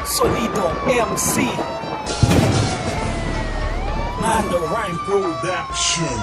Solido MC Mandarine Production.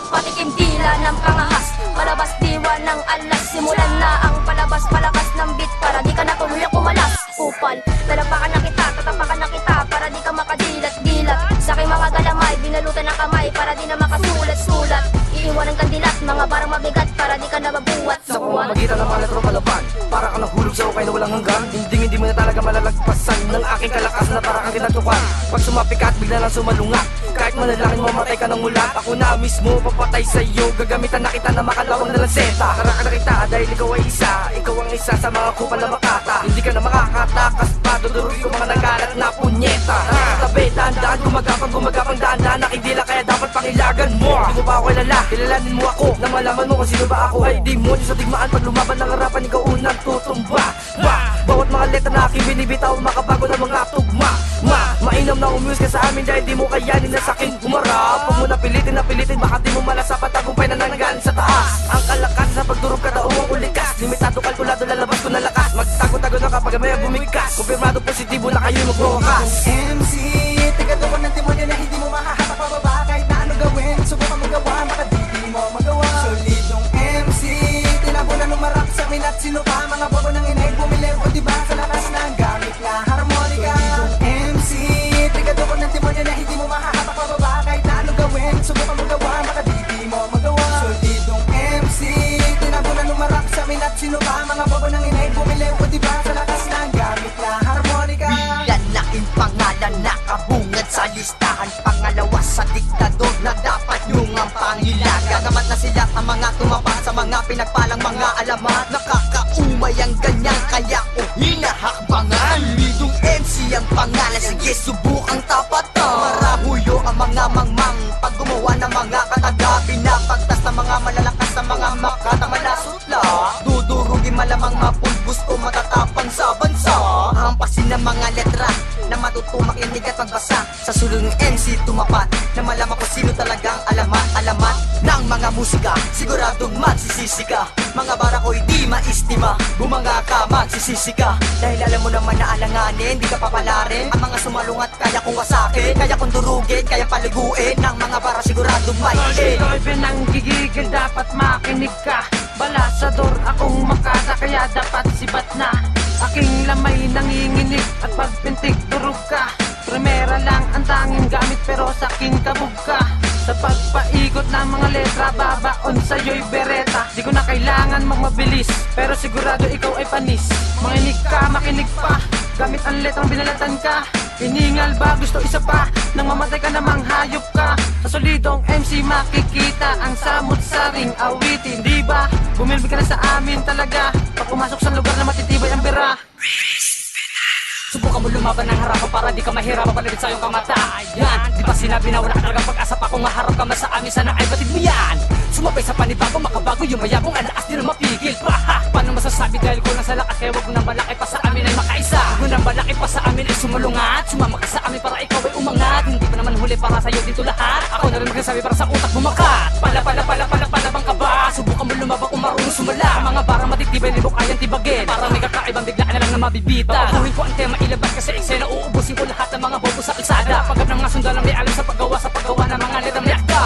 Patikim dila ng pangahas, palabas diwa ng alas. Simulan na ang palabas, palakas ng beat para di ka na tuluyang kumalas. Upal, talapakan na kita, tatapakan na kita para di ka makadilat-dilat. Sa aking mga galamay, binalutan ng kamay para di na makasulat-sulat. Iiwanan kang dilat, mga barang mabigat para di ka nababuhat. Sa pamamagitan ng mga letro palaban, para kang nahulog sa ukay na walang hanggan. Hindi mo na talaga malalagpasan ng aking kalakas na para kang tinatukan. Pag sumapikat, bigla lang sumalungat. Kahit manalangin mamatay ka ng mulat, ako na mismo papatay sa'yo. Gagamitan na kita na makalawang na lanseta. Karaka na kita dahil ikaw ay isa. Ikaw ang isa sa mga kupal na makata. Hindi ka na makakatakas pa, duduruin ko mga nagalat na punyeta. Tabi, dahan-dahan, gumagapang dahan-dahan. Nakidila kaya dapat pangilagan mo. Di mo ba ako kilala? Kilalanin mo ako nang malaman mo kung sino ba ako. Ay demonyo sa digmaan, pag lumaban ng harapan, ikaw unang tutumba. Bawat mga letra na aking binibitaw, makabago na mga tugma. Mainam na umuse ka sa amin dahil di mo kayanin na sakin humarap. Huwag mo na pilitin, baka di mo malasapat tagumpay na nanggaling sa taas. Ang kalakas sa pagdurog ka daw ang ulikas. Limitado, kalkulado, lalabas ko na lakas. Magtago-tago na kapag may bumigkas. Kumpirmado, positibo na kayo'y magwawakas. MC, tigato ko ng demonyo na hindi mo mahahatak pababa. Kahit na ano gawin, subukan mo gawa, baka di mo magawa. Solidong MC, tinabunan umarap sa amin at sino pa. Mga bobo ng inay bumili o diba sa lakas ng gamit na harmonika. MC, tigato ko ng demonyo na hindi mo mahahatak pababa. Kahit na ano gawin, subukan mo gawa, baka di mo magawa. Solidong MC, tinabunan umarap sa amin at sino pa. Mga bobo ng inay bumili o diba sa lakas ng gamit na harmonika. Lalaking pangalan nakabungad sa listahan. Pangalawa sa diktador na dapat yung ang pangilaga. Gamat na sila ang mga tumapa sa mga pinagpalang mga alamat. Nakakaumay ang ganyan kaya ko hinahakbangan. Lidong MC ang pangalan, sige subukang tapatan. Marahuyo ang mga mangmang pag gumawa ng mga kataga. Pinapagtas ng mga malalakas sa mga makatamalasutla. Dudurugin malamang mapulbos o matatapang sa bansa. Hampasin ng mga letra na matutumak inig at magbasa. Sa sulong ng MC tumapat na malaman ko sino talagang alamat ng mga musika. Siguradong magsisisi ka. Mga bara ko'y di maistima. Bumanga ka, magsisisi ka. Dahil alam mo naman na alanganin, di ka papalarin. Ang mga sumalungat kaya kong wasakin, kaya kong durugin, kaya paliguin. Ng mga bara siguradong may Ito'y pinanggigigil, dapat makinig ka. Balasador akong makata, kaya dapat sibat na. Aking lamay nanginginig at pagpintig durog ka. Primera lang ang tanging gamit pero sa aking kabog ka. Sa pagpaikot ng mga letra, babaon sa'yo'y bereta. Di ko na kailangan magmabilis, pero sigurado ikaw ay panis. Makinig ka, makinig pa, gamit ang letrang binalatan ka. Hiningal ba, gusto isa pa, nang mamatay ka namang hayop ka. Sa solidong MC makikita ang samot-saring awitin. Di ba, bumilbi ka na sa amin talaga. Pag pumasok sa lugar na matitibay ang bira. Subukan mo lumaban ng harapan para di ka mahirapan palibit sa iyong kamatayan. Di ba sinabi na wala ka talagang pag-asa pa kung maharap ka man sa amin, sana ay batid mo yan. Sumabay sa panibago, makabago yung mayabong alaas di na mapigil pa. Paano masasabi dahil kulang sa lakas, kaya wag mo nang balaki pa sa amin ay makaisa. Wag mo nang balaki pa sa amin ay sumalungat. Sumama ka sa amin para ikaw ay umangat. Hindi pa naman huli para sa'yo dito lahat. Ako na rin magsasabi para sa utak mo makat. Palabang ka ba? Subukan mo lumabang kung marunong sumala. Mga barang matitibay, libok ayang tibagin. Parang may kakaibang biglaan na lang na mabibita. Babaguhin ko ang tema, ilabas kasi eksena. Uubusin ko lahat ng mga bobo sa kalsada. Pagkat ng mga sundalang may alam sa paggawa ng mga letrang may akda.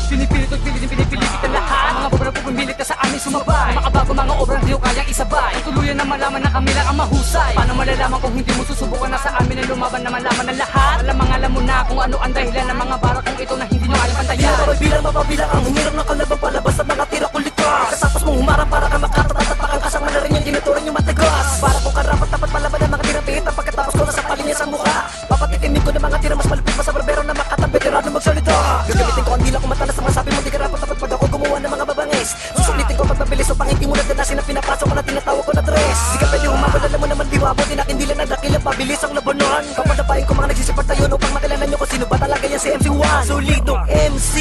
Pinipilit kita lahat. Mga bobo na pupumilit ka sa amin sumabay. Makabago mga obrang di ko kayang isabay. Ang tuluyan na malaman na kami lang ang mahusay. Paano malalaman kung hindi mo susubukan na sa amin ay lumaban na malaman ng lahat? Alam mo na kung ano ang dahilan ng mga bara kung ito na hindi nyo alam pantayan. Bilang mapabilang ang hirap ng kalabang palabas sa mga tira kong likas. Kasapos mong humarap para ka makatatapakan kasama na rin yung tinuturan yung matagas. Para kung karapat dapat palaban ng mga tirang pihita. Pagkatapos ko nasa palinya sa mukha, papatitimin ko ng mga tira mas malupit pa sa barbero na makatang veterano magsalita. Gagamitin ko ang dila kung matalas sa mga sabi mo di karapat dapat pag ako gumawa ng mga babangis. Susulitin ko pag mabilis o pangiti mo na danasin na pinapasok ko na tinatawag ko na tres. Di ka pwede humabol, alam mo naman di wabo. Tinakindila na dakilang pabilis ang labanan. Kapadapain ko mga nagsisipag tayo upang makilala nyo kung sino ba talaga yan si MC1. Solidong MC,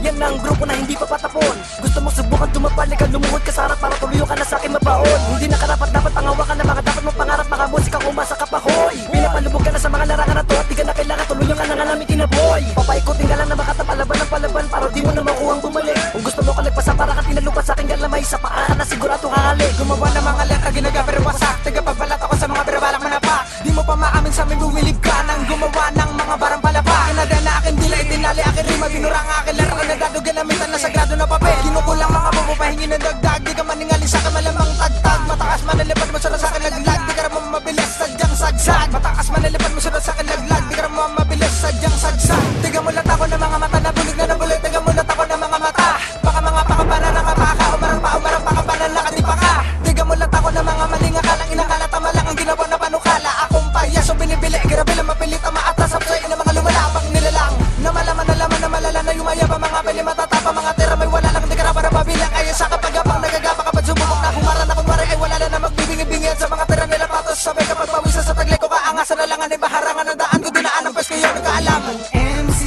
yan ang grupo na hindi pa patapon. Gusto mong subukan tumapalik ka, lumuhod ka sa harap para tuluyo ka na sa akin mabaon. Hindi na karapat dapat pangawakan na mga dapat mong pangarap. Mga musika umasa ka pa hoy. Pinapalubog ka na sa mga larangan na to at di ka na kailangan tuluyan ka na nga namin tinaboy. Papaikutin ka lang na makatapalaban ng palaban para di mo na makuhang bumalik. Kung gusto mo ka nagpasa para ka tinalupas sa aking galamay, sa paa na sigurado kakali. Gumawa ng mga letra ginaga pero wasak, tagapagbalat ako sa mga birabalak manapak. Di mo pa maamin sa amin bumilib ka nang gumawa ng mga barang palapak. Kinada na akin dila itinali akin rima, binura ang akin laro ang nagdado ginamitan na sagrado na papel. Kinukulang mga bobo pahingi ng dagdag, di ka maningali sa akin malamang tagtag. Matakas manalipad mo sa akin laglag, di ka naman mabilis sadyang sagsag. Matakas manalipad mo sa akin laglag, di ka naman mabilis sadyang sagsag. Tiga mulat ako ng mga mata na bulig na nabulit, tiga mulat ako ng mga mata. Baka mga pakapana nakapaka, umarang pakapana nakatipaka. Tiga mulat ako ng mga maling akalang inakala, tama lang ang ginawa na panukala. Akong payaso binibili, grabe lang mapilit ang maatas sa sa'yo ng mga lumalapang nilalang. Na malaman na malala na yumayaba mga pili matatapa, mga tira may wala lang, di ka na para mabilang. Kaya sa kapagapang nagagapa kapag sumubok na humaran na kunwari ay wala na magbibingi-bingit sa mga tira nila patos. Sabay kapag pawisan sa taglay ko kaangasan na lang ang ibaharangan ng daan ko dinaan ang pes kayo nagkaalaman. MC,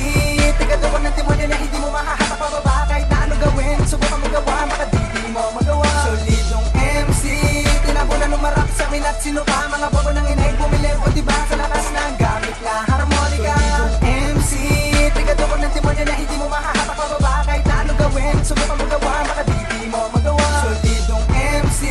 tigaduan ng demonyo na hindi mo mahahatak pababa. Kahit na ano gawin, subukan mo gawa, baka di mo magawa. Solidong MC, tinabunan umarap sa amin at sino pa mga bobo ng inay bumilip o diba sa lakas ng gamit na harmonika. Solidong MC, tigaduan ng demonyo na hindi mo mahahatak pababa. Kahit na ano gawin, subukan mo gawa, baka di mo magawa. Solidong MC,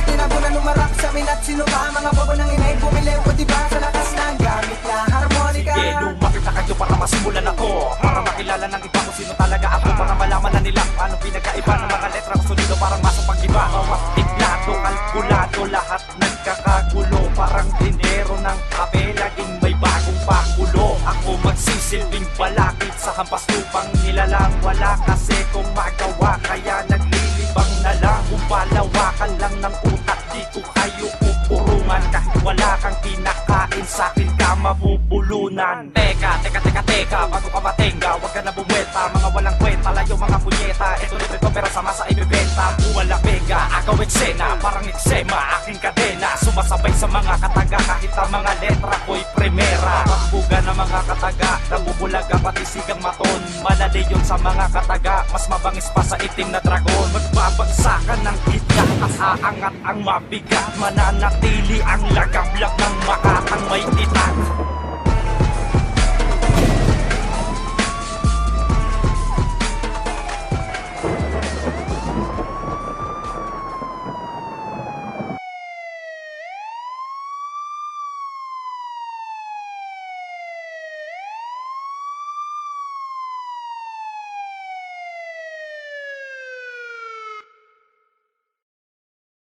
tinabunan umarap sa amin at sino pa mga bobo ng inay bumilip o diba sa lakas ng gamit na harmonika. Sige, lumapit na kayo para masimulan ako. Para makilala ng iba kung sino talaga ako. Para malaman na nila paano pinagkaiba ng mga letra ko sonido parang masok pag-iba. Bawat tiklado, kalkulado, lahat nagkakagulo. Parang dinero ng kape, laging may bagong pakulo. Ako magsisilbing balakid sa hampas lupang nilalang. Wala kasi kung magawa, kaya naglilibang na lang. Kung palawakan lang ng utak, di ko kayo pupurungan. Kahit wala kang kinakain, sa'kin ka mabubulunan. Teka, bago ka matenga, wag ka na bumwelta. Mga walang kwenta, layo mga punyeta. Ito libre ko pero sama sa ibibenta. Wala pega, agaw eksena, parang eksema. Aking kadena, sumasabay sa mga kataga. Kahit ang mga letra ko'y primera. Pagbuga ng mga kataga, nabubulaga pati sigang maton. Malali yun sa mga kataga, mas mabangis pa sa itim na dragon. Magbabagsakan ng gitna at aangat ang mabigat. Mananatili ang lagablag ng makatang may tita.